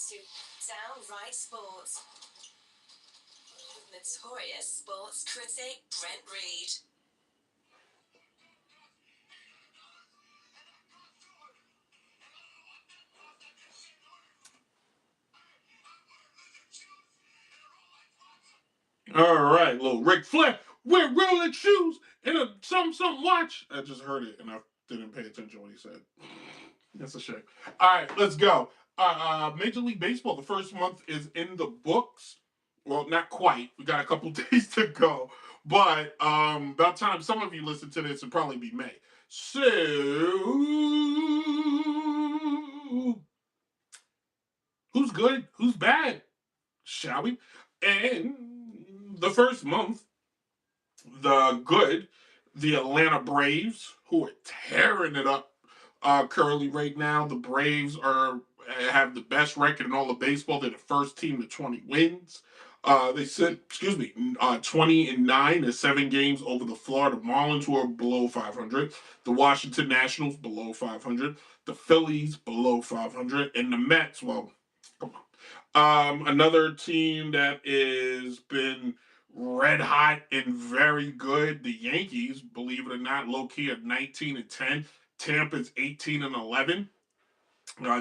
to Downright Sports with notorious sports critic Brent Reed. All right, little Ric Flair. Wear Rolex shoes and a something watch. I just heard it and I didn't pay attention to what he said. That's a shame. All right, let's go. Major League Baseball, the first month is in the books. Well, not quite. We got a couple days to go. But about time some of you listen to this, it'll probably be May. So, who's good? Who's bad? Shall we? And the first month, the good, the Atlanta Braves, who are tearing it up currently right now. The Braves are have the best record in all of baseball. They're the first team to 20 wins. They said, 20-9 in 7 games over the Florida Marlins, who are below 500. The Washington Nationals below 500. The Phillies below 500, and the Mets. Well, come on. Another team that has been red hot and very good. The Yankees, believe it or not, low key at 19-10. Tampa's 18-11.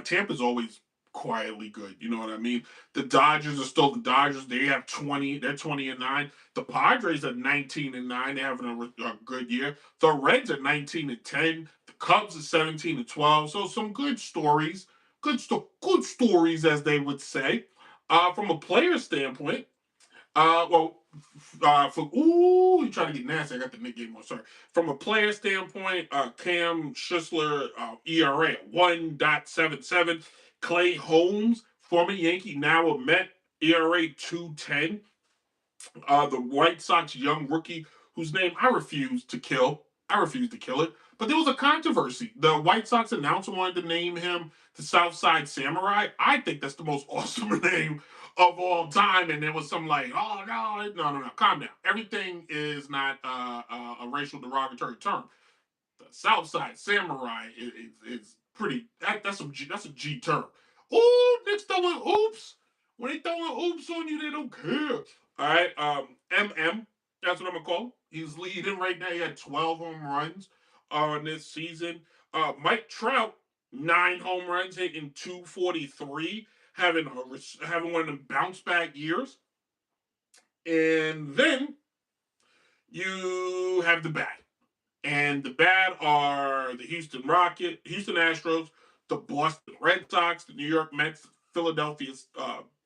Tampa's always quietly good. You know what I mean? The Dodgers are still the Dodgers. They have 20. They're 20-9. The Padres are 19-9. They're having a good year. The Reds are 19-10. The Cubs are 17-12. So some good stories. Good stories, as they would say. From a player standpoint, you trying to get nasty. I got the nickname one. Sorry. From a player standpoint, Cam Schussler, ERA 1.77. Clay Holmes, former Yankee, now a Met, ERA 2.10. The White Sox young rookie, whose name I refuse to kill. I refuse to kill it. But there was a controversy. The White Sox announcer wanted to name him the Southside Samurai. I think that's the most awesome name of all time. And there was some like, oh, no, calm down. Everything is not a racial derogatory term. The Southside Samurai is pretty, that's a G term. Oh, Nick's throwing oops. When they throwing oops on you, they don't care. All right, MM, that's what I'm gonna call him. He's leading right now. He had 12 home runs this season. Mike Trout, 9 home runs, hitting 243, having one of them bounce back years. And then you have the bad. And the bad are the Houston Astros, the Boston Red Sox, the New York Mets, Philadelphia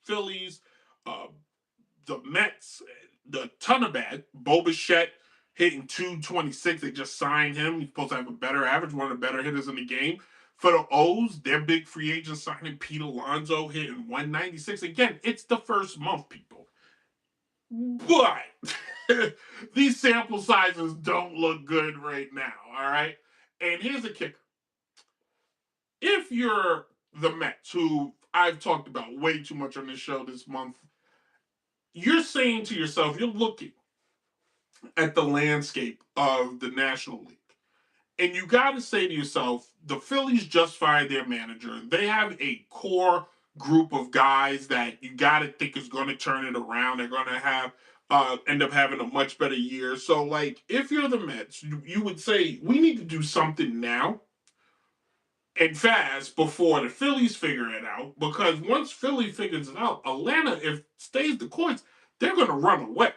Phillies, uh, the Mets, the ton of bad. Bo Bichette hitting 226. They just signed him. He's supposed to have a better average, one of the better hitters in the game. For the O's, their big free agent signing Pete Alonso hitting 196. Again, it's the first month, people. But these sample sizes don't look good right now, all right? And here's a kicker. If you're the Mets, who I've talked about way too much on this show this month, you're saying to yourself, you're looking at the landscape of the National League. And you got to say to yourself, the Phillies just fired their manager. They have a core group of guys that you got to think is going to turn it around. They're going to have end up having a much better year. So, like, if you're the Mets, you would say we need to do something now and fast before the Phillies figure it out. Because once Philly figures it out, Atlanta, if stays the course, they're going to run away.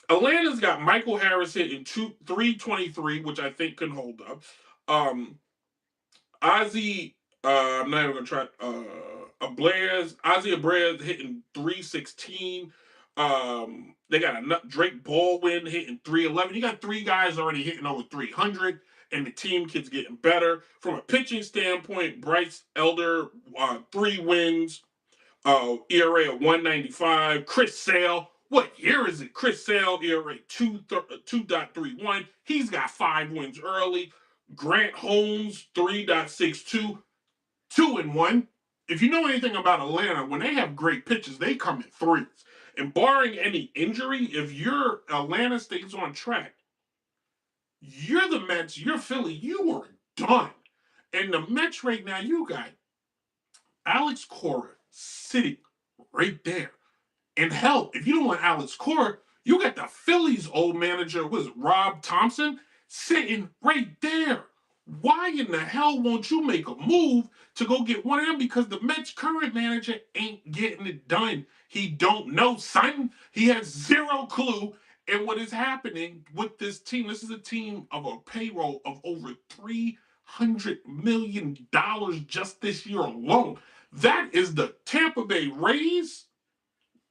Atlanta's got Michael Harris hitting 323, which I think can hold up. Ozzy, I'm not even gonna try. Ozzy Abrez hitting 316. They got a Drake Baldwin hitting 311. You got 3 guys already hitting over 300, and the team keeps getting better. From a pitching standpoint, Bryce Elder, 3 wins, ERA of 195. Chris Sale, what year is it? Chris Sale, ERA 2.31. He's got 5 wins early. Grant Holmes, 3.62, 2-1. If you know anything about Atlanta, when they have great pitches, they come in threes. And barring any injury, if your Atlanta stays on track, you're the Mets, you're Philly, you are done. And the Mets right now, you got Alex Cora, sitting right there. And hell, if you don't want Alex Cora, you got the Phillies old manager, was Rob Thompson, sitting right there. Why in the hell won't you make a move to go get one of them? Because the Mets current manager ain't getting it done. He don't know, son. He has zero clue in what is happening with this team. This is a team of a payroll of over $300 million just this year alone. That is the Tampa Bay Rays,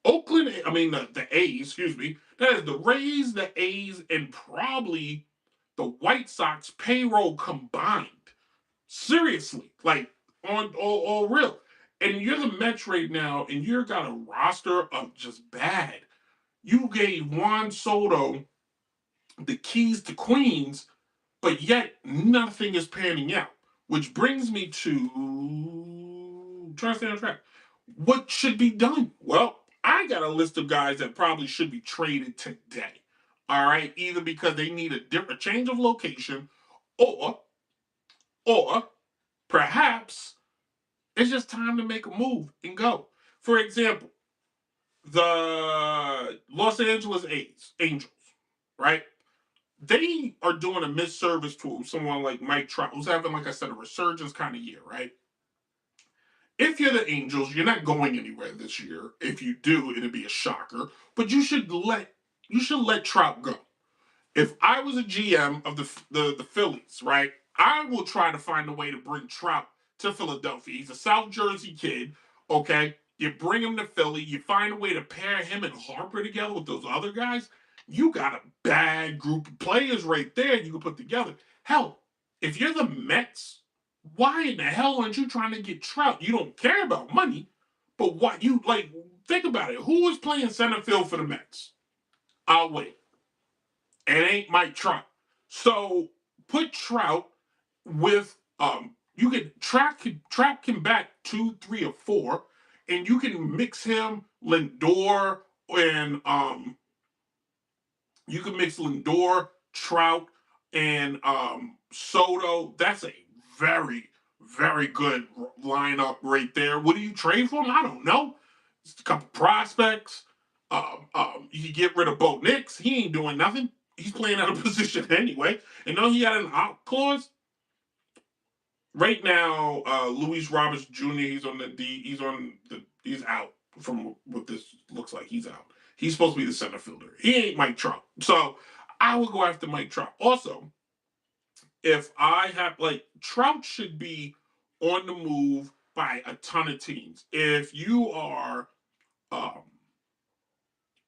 Oakland, I mean the A's, excuse me. That is the Rays, the A's, and probably the White Sox payroll combined. Seriously, like on all real. And you're the Mets right now, and you've got a roster of just bad. You gave Juan Soto the keys to Queens, but yet nothing is panning out. Which brings me to trying to stay on track. What should be done? Well, I got a list of guys that probably should be traded today. All right, either because they need a different change of location, or or perhaps it's just time to make a move and go. For example, the Los Angeles Angels, right? They are doing a misservice to someone like Mike Trout, who's having, like I said, a resurgence kind of year, right? If you're the Angels, you're not going anywhere this year. If you do, it'd be a shocker. But you should let Trout go. If I was a GM of the Phillies, right, I will try to find a way to bring Trout to Philadelphia. He's a South Jersey kid, okay? You bring him to Philly, you find a way to pair him and Harper together with those other guys. You got a bad group of players right there you can put together. Hell, if you're the Mets, why in the hell aren't you trying to get Trout? You don't care about money, but what you like? Think about it. Who is playing center field for the Mets? I'll wait. It ain't Mike Trout. So put Trout with you can track him back 2, 3, or 4, and you can mix him Lindor and you can mix Lindor, Trout, and Soto. That's a very, very good lineup right there. What do you trade for him? I don't know. Just a couple prospects. You get rid of Bo Nix. He ain't doing nothing. He's playing out of position anyway. And now he had an out clause. Right now, Luis Roberts Jr. He's on the D. He's out from what this looks like. He's out. He's supposed to be the center fielder. He ain't Mike Trout. So I would go after Mike Trout. Also, if I have like Trout should be on the move by a ton of teams. If you are um,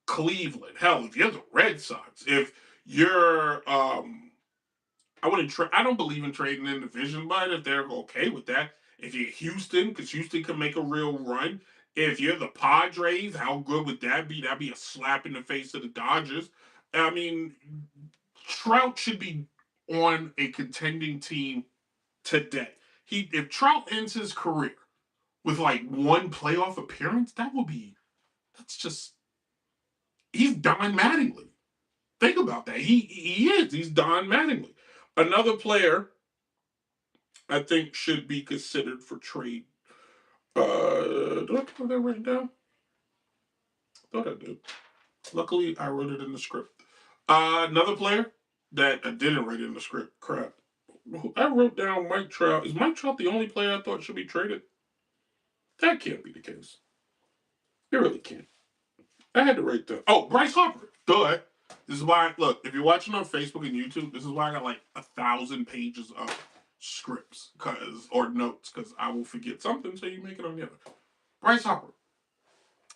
Cleveland, hell, if you're the Red Sox, if you're I wouldn't trade. I don't believe in trading in the division, but if they're okay with that, if you're Houston, because Houston can make a real run. If you're the Padres, how good would that be? That'd be a slap in the face of the Dodgers. I mean, Trout should be on a contending team today. If Trout ends his career with like one playoff appearance, that's just he's Don Mattingly. Think about that. He's Don Mattingly. Another player I think should be considered for trade. Do I have that written down? I thought I did. Luckily, I wrote it in the script. Another player that I didn't write in the script. Crap. I wrote down Mike Trout. Is Mike Trout the only player I thought should be traded? That can't be the case. It really can't. I had to write that. Oh, Bryce Harper. Duh. This is why, look, if you're watching on Facebook and YouTube, this is why I got like 1,000 pages of scripts or notes because I will forget something so you make it on the other. Bryce Harper.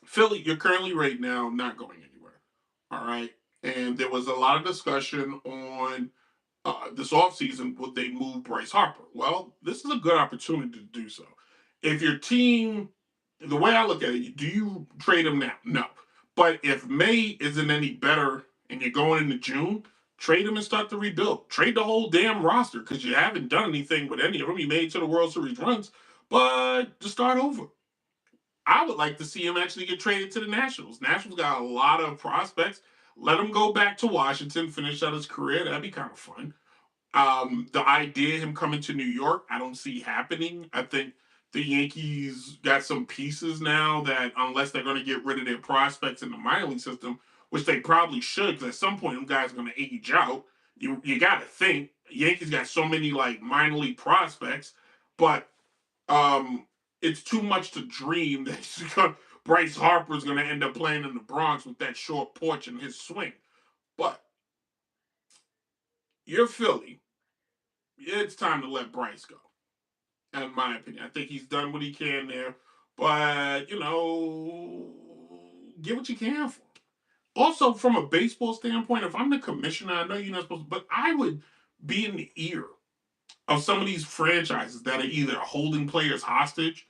Philly, you're currently right now not going anywhere. All right. And there was a lot of discussion on this offseason, would they move Bryce Harper? Well, this is a good opportunity to do so. If your team, the way I look at it, do you trade him now? No. But if May isn't any better and you're going into June, trade him and start the rebuild. Trade the whole damn roster because you haven't done anything with any of them. You made it to the World Series runs, but to start over. I would like to see him actually get traded to the Nationals. Nationals got a lot of prospects. Let him go back to Washington, finish out his career. That'd be kind of fun. The idea of him coming to New York, I don't see happening. I think the Yankees got some pieces now that, unless they're going to get rid of their prospects in the minor league system, which they probably should, because at some point them guys are going to age out. You got to think Yankees got so many like minor league prospects, but um, it's too much to dream that Bryce Harper is going to end up playing in the Bronx with that short porch and his swing. But you're Philly. It's time to let Bryce go. In my opinion, I think he's done what he can there. But get what you can for him. Also, from a baseball standpoint, if I'm the commissioner, I know you're not supposed to, but I would be in the ear of some of these franchises that are either holding players hostage.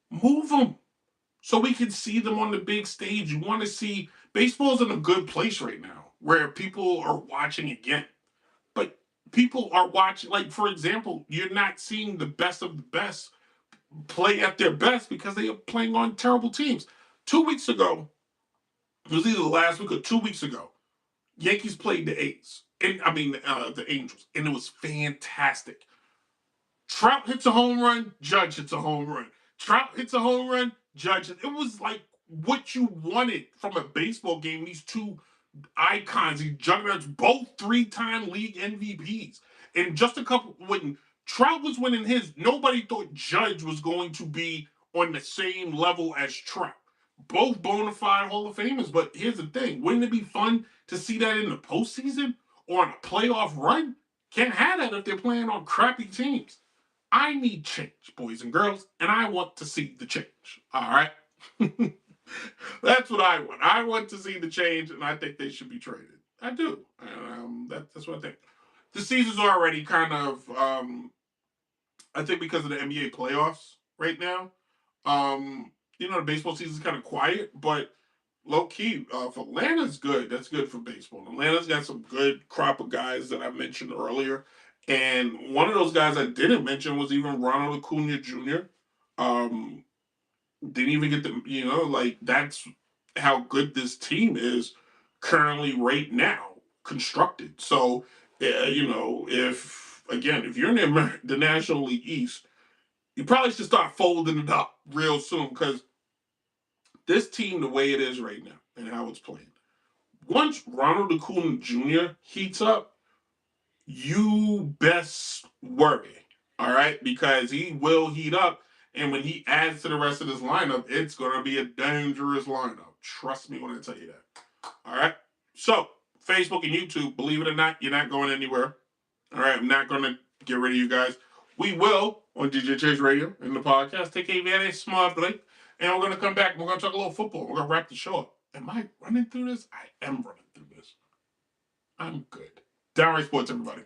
Move them so we can see them on the big stage. You want to see baseball's in a good place right now where people are watching again. But people are watching, like, for example, you're not seeing the best of the best play at their best because they are playing on terrible teams. 2 weeks ago, it was either last week or 2 weeks ago, Yankees played the A's. And I mean, the Angels, and it was fantastic. Trout hits a home run, Judge hits a home run. Trout hits a home run, Judge. It was like what you wanted from a baseball game. These two icons, these juggernauts, both three-time league MVPs. And just a couple, when Trout was winning his, nobody thought Judge was going to be on the same level as Trout. Both bona fide Hall of Famers. But here's the thing: wouldn't it be fun to see that in the postseason or on a playoff run? Can't have that if they're playing on crappy teams. I need change, boys and girls, and I want to see the change. All right? That's what I want. I want to see the change, and I think they should be traded. I do. That's what I think. The season's already kind of, I think, because of the NBA playoffs right now. The baseball season's kind of quiet, but low key, if Atlanta's good, that's good for baseball. Atlanta's got some good crop of guys that I mentioned earlier. And one of those guys I didn't mention was even Ronald Acuna Jr. Um, didn't even get the, like, that's how good this team is currently right now constructed. So, if you're in the National League East, you probably should start folding it up real soon because this team, the way it is right now and how it's playing, once Ronald Acuna Jr. heats up, you best worry, all right? Because he will heat up, and when he adds to the rest of this lineup, it's going to be a dangerous lineup. Trust me when I tell you that. All right? So, Facebook and YouTube, believe it or not, you're not going anywhere. All right? I'm not going to get rid of you guys. We will, on DJ Chase Radio and the podcast, take a very small break, and we're going to come back. We're going to talk a little football. We're going to wrap the show up. Am I running through this? I am running through this. I'm good. Downright Sports, everybody.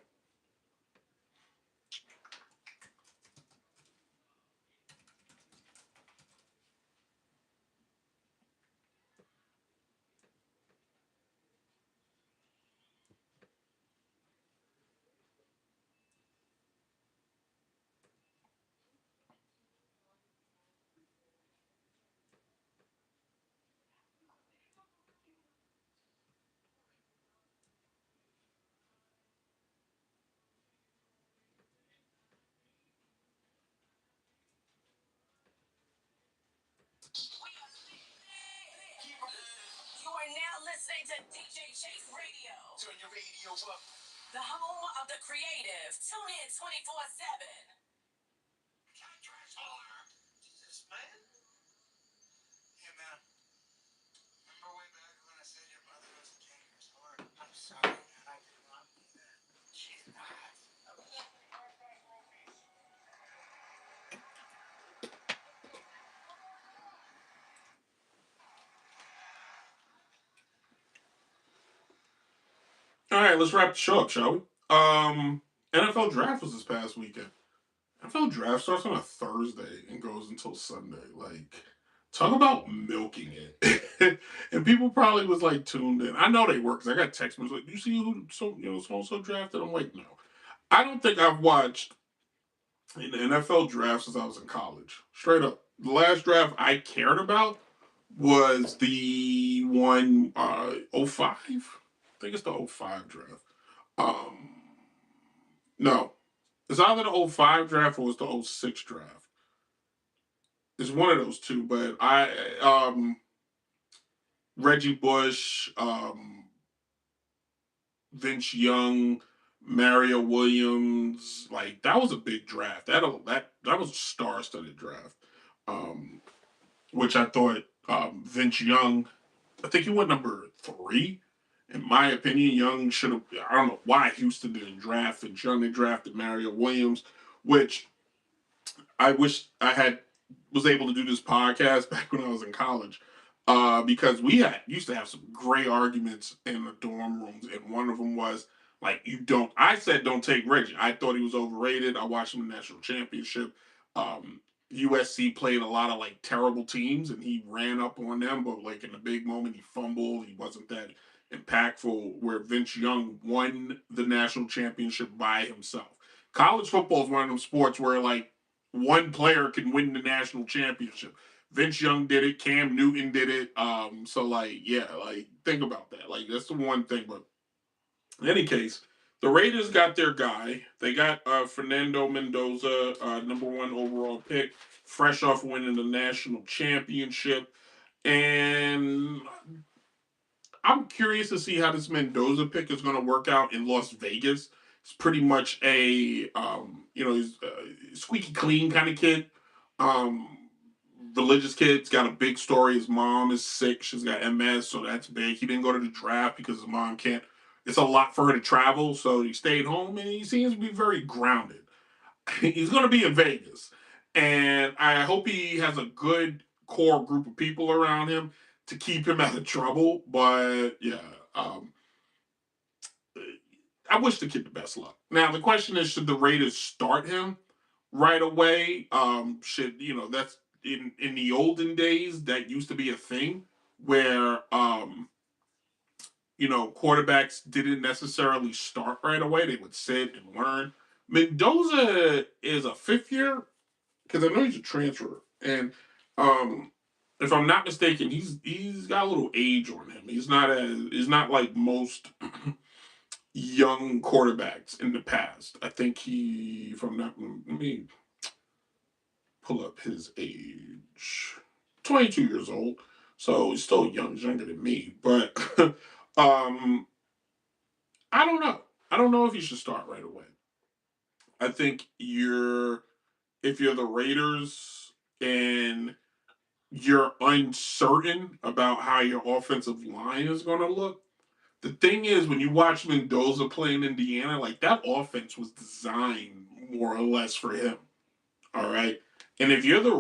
You are now listening to DJ Chase Radio. Turn your radio up. The home of the creative. Tune in 24/7. Contract holder. Jesus, man. Hey, man. Remember way back when I said your brother was a Jaggers whore? I'm sorry, man. I did not mean that. She's not. All right, let's wrap the show up, shall we? NFL draft was this past weekend. NFL draft starts on a Thursday and goes until Sunday. Like, talk about milking it. And people probably was like tuned in. I know they were because I got text messages like, "You see who so and so drafted?" I'm like, no. I don't think I've watched an NFL draft since I was in college. Straight up, the last draft I cared about was the one 05. I think it's the 05 draft. Um, no, it's either the 05 draft or it's the 06 draft. It's one of those two, but Reggie Bush, Vince Young, Mario Williams, like that was a big draft. That was a star-studded draft. Um, which I thought Vince Young, I think he went number 3. In my opinion, Young should have. I don't know why Houston didn't draft Vince Young. They drafted Mario Williams, which I wish I had was able to do this podcast back when I was in college, because we had used to have some great arguments in the dorm rooms, and one of them was like, "You don't." I said, "Don't take Reggie." I thought he was overrated. I watched him in the national championship. USC played a lot of like terrible teams, and he ran up on them, but like in the big moment, he fumbled. He wasn't that impactful. Where Vince Young won the national championship by himself. College football is one of them sports where like one player can win the national championship. Vince Young did it. Cam Newton did it. So like, yeah, like think about that. Like that's the one thing. But in any case, the Raiders got their guy. They got Fernando Mendoza, number 1 overall pick, fresh off winning the national championship. And I'm curious to see how this Mendoza pick is going to work out in Las Vegas. It's pretty much a, he's a squeaky clean kind of kid. Um, Religious kid. He's got a big story. His mom is sick. She's got MS, so that's big. He didn't go to the draft because his mom can't. It's a lot for her to travel, so he stayed home, and he seems to be very grounded. He's going to be in Vegas, and I hope he has a good core group of people around him to keep him out of trouble. But yeah, um, I wish the kid the best luck. Now the question is, should the Raiders start him right away? Should that's in the olden days that used to be a thing where quarterbacks didn't necessarily start right away. They would sit and learn. Mendoza is a 5th year because I know he's a transfer, and if I'm not mistaken, he's got a little age on him. He's not like most young quarterbacks in the past. I think if I'm not, let me pull up his age. 22 years old, so he's still young. He's younger than me, but um, I don't know. I don't know if you should start right away. I think if you're the Raiders and you're uncertain about how your offensive line is going to look. The thing is, when you watch Mendoza play in Indiana, like that offense was designed more or less for him. All right, and if you're the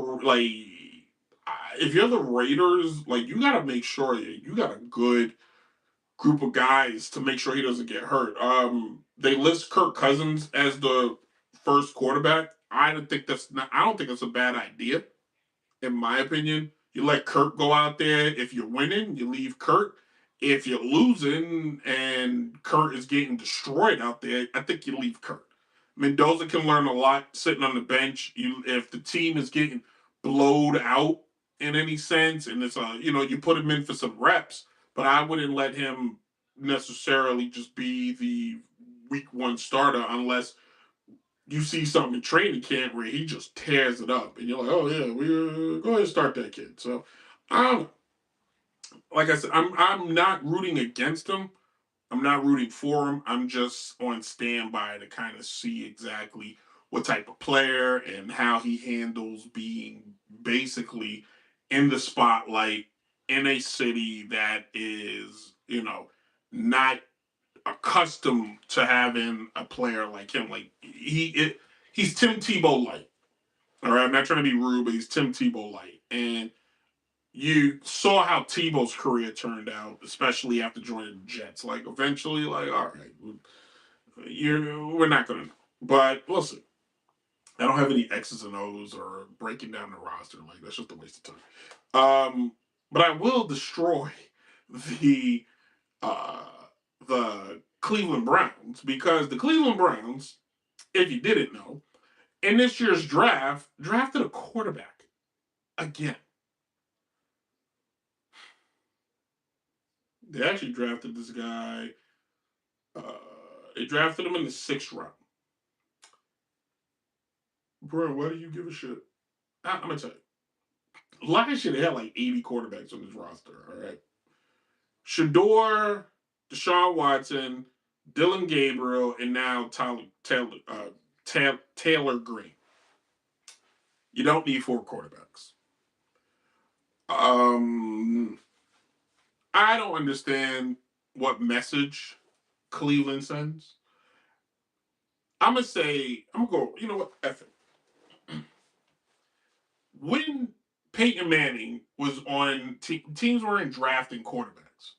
Raiders, like you got to make sure you got a good group of guys to make sure he doesn't get hurt. They list Kirk Cousins as the first quarterback. I don't think that's a bad idea in my opinion. You let Kirk go out there. If you're winning, you leave Kirk. If you're losing and Kirk is getting destroyed out there, I think you leave Kirk. Mendoza can learn a lot sitting on the bench. If the team is getting blowed out in any sense, and you put him in for some reps, but I wouldn't let him necessarily just be the week 1 starter unless you see something in training camp where he just tears it up, and you're like, oh yeah, we go ahead and start that kid. So, um, like I said, I'm not rooting against him. I'm not rooting for him. I'm just on standby to kind of see exactly what type of player and how he handles being basically in the spotlight in a city that is, not accustomed to having a player like him. Like he's Tim Tebow light. All right, I'm not trying to be rude, but he's Tim Tebow light, and you saw how Tebow's career turned out, especially after joining the Jets. Like eventually, like all right, we're not gonna know, but we'll see. I don't have any X's and O's or breaking down the roster. Like that's just a waste of time. But I will destroy the uh, the Cleveland Browns because the Cleveland Browns, if you didn't know, in this year's draft, drafted a quarterback again. They actually drafted this guy. Uh, they drafted him in the 6th round. Bro, why do you give a shit? I'm gonna tell you. last year they had like 80 quarterbacks on this roster. All right, Shador, Deshaun Watson, Dylan Gabriel, and now Taylor Green. You don't need 4 quarterbacks. I don't understand what message Cleveland sends. I'm gonna go. You know what? F it. When Peyton Manning was on teams weren't drafting quarterbacks.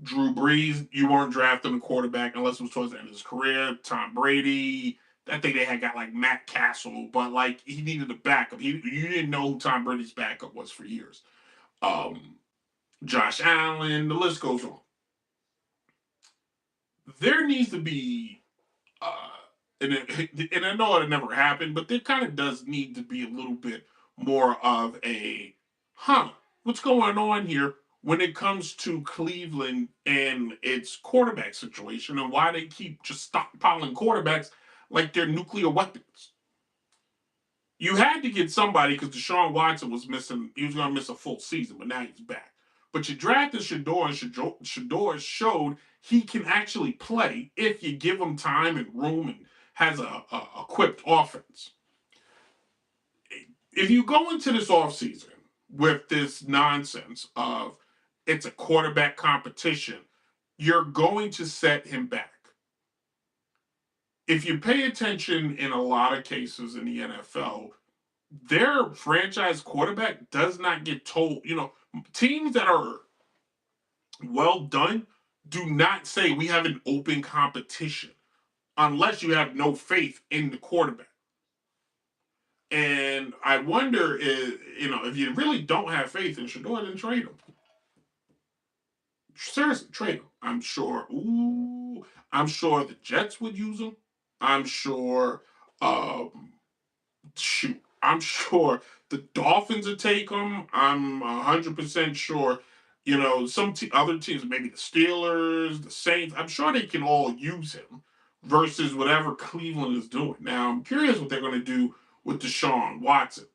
Drew Brees, you weren't drafting a quarterback unless it was towards the end of his career. Tom Brady, I think they had got like Matt Castle, but like he needed a backup. You didn't know who Tom Brady's backup was for years. Josh Allen, the list goes on. There needs to be, and I know it never happened, but there kind of does need to be a little bit more of a, what's going on here when it comes to Cleveland and its quarterback situation and why they keep just stockpiling quarterbacks like they're nuclear weapons. You had to get somebody because Deshaun Watson was missing. He was going to miss a full season, but now he's back. But you drafted Shador, and Shador showed he can actually play if you give him time and room and has a equipped offense. If you go into this offseason with this nonsense of it's a quarterback competition, you're going to set him back. If you pay attention in a lot of cases in the NFL, their franchise quarterback does not get told. Teams that are well done do not say we have an open competition unless you have no faith in the quarterback. And I wonder if you really don't have faith in Shador, then trade him. Seriously, trade him. I'm sure the Jets would use him. I'm sure I'm sure the Dolphins would take him. I'm 100% sure. Some other teams, maybe the Steelers, the Saints, I'm sure they can all use him versus whatever Cleveland is doing. Now, I'm curious what they're going to do with Deshaun Watson,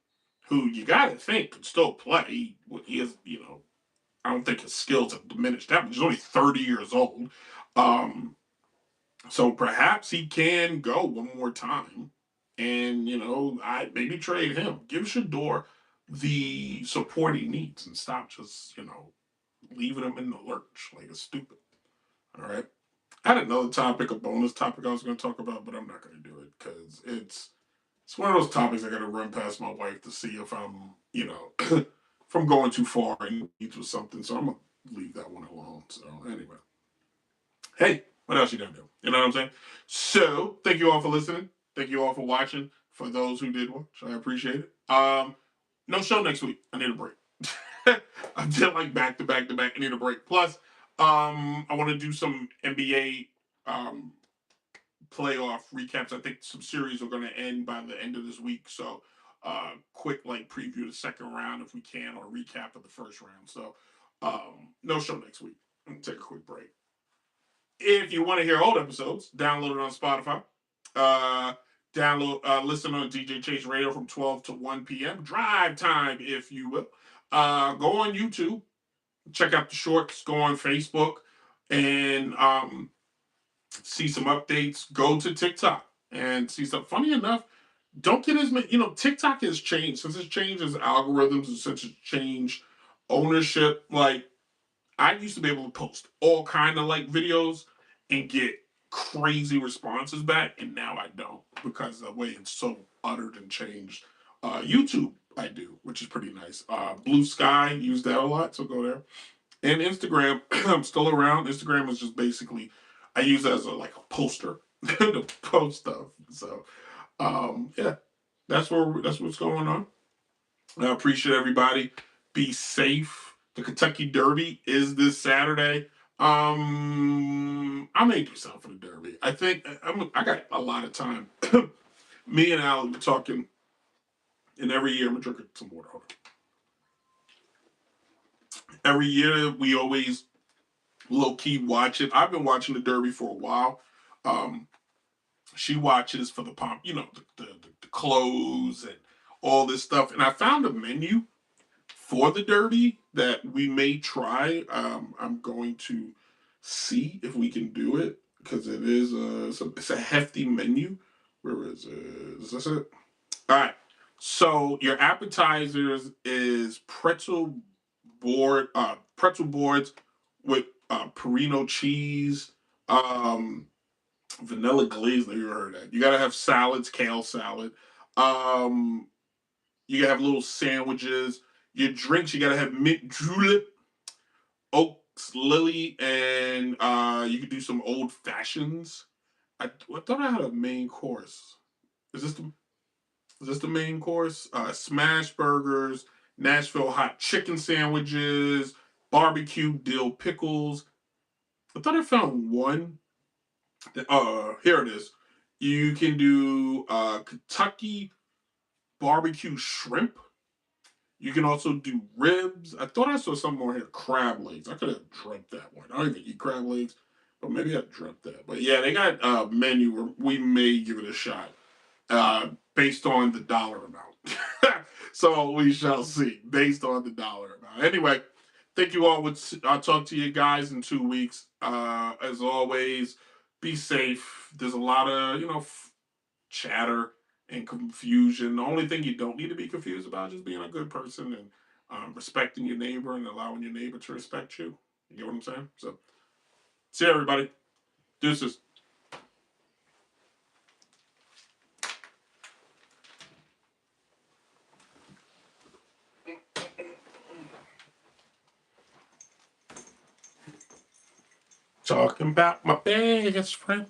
who you got to think could still play. He is, I don't think his skills have diminished that much. He's only 30 years old. So perhaps he can go one more time. And, I maybe trade him. Give Shador the support he needs and stop just, leaving him in the lurch like it's stupid. All right. I had another topic, a bonus topic I was going to talk about, but I'm not going to do it because it's one of those topics I got to run past my wife to see if I'm, if I'm going too far and needs with something. So I'm going to leave that one alone. So anyway, hey, what else you gonna do? You know what I'm saying? So thank you all for listening. Thank you all for watching. For those who did watch, I appreciate it. No show next week. I need a break. I did like back to back to back. I need a break. Plus, I want to do some NBA playoff recaps. I think some series are going to end by the end of this week. So, quick preview the second round if we can, or recap of the first round. So, no show next week. I'm gonna take a quick break. If you want to hear old episodes, download it on Spotify. Listen on DJ Chase Radio from 12 to 1 p.m. Drive time, if you will. Go on YouTube. Check out the shorts. Go on Facebook and see some updates. Go to TikTok and see some. Funny enough, don't get as many. TikTok has changed since it's changed its algorithms and since it's changed ownership. I used to be able to post all kind of videos and get crazy responses back, and now I don't because the way it's so uttered and changed. YouTube, I do, which is pretty nice. Blue Sky, use that a lot, so go there. And Instagram, I'm still around. Instagram is just basically, I use it as a poster to post stuff. So, yeah, that's what's going on. I appreciate everybody. Be safe. The Kentucky Derby is this Saturday. I may do something for the Derby. I think I got a lot of time. Me and Al have been talking, and every year I'm drinking some water. Every year we always low key watch it. I've been watching the Derby for a while. She watches for the pomp, the clothes and all this stuff. And I found a menu for the Derby that we may try. I'm going to see if we can do it because it is it's a hefty menu. Where is it? Is this it? All right. So your appetizers is pretzel boards with Perino cheese, vanilla glaze. Have you heard that? You gotta have salads, kale salad. Um, you gotta have little sandwiches. Your drinks, you gotta have mint julep, oaks lily, and you could do some old fashions. I thought I had a main course. Is this the Is this the main course? Smash burgers, Nashville hot chicken sandwiches, barbecue dill pickles. I thought I found one. Here it is. You can do Kentucky barbecue shrimp. You can also do ribs. I thought I saw something more here. Crab legs. I could have dreamt that one. I don't even eat crab legs, but maybe I dreamt that. But yeah, they got a menu where we may give it a shot based on the dollar amount. So we shall see based on the dollar amount. Anyway, thank you all. I'll talk to you guys in 2 weeks. As always, be safe. There's a lot of chatter and confusion. The only thing you don't need to be confused about is just being a good person and respecting your neighbor and allowing your neighbor to respect you. You know what I'm saying? So, see you, everybody. Deuces. Talking about my best friend.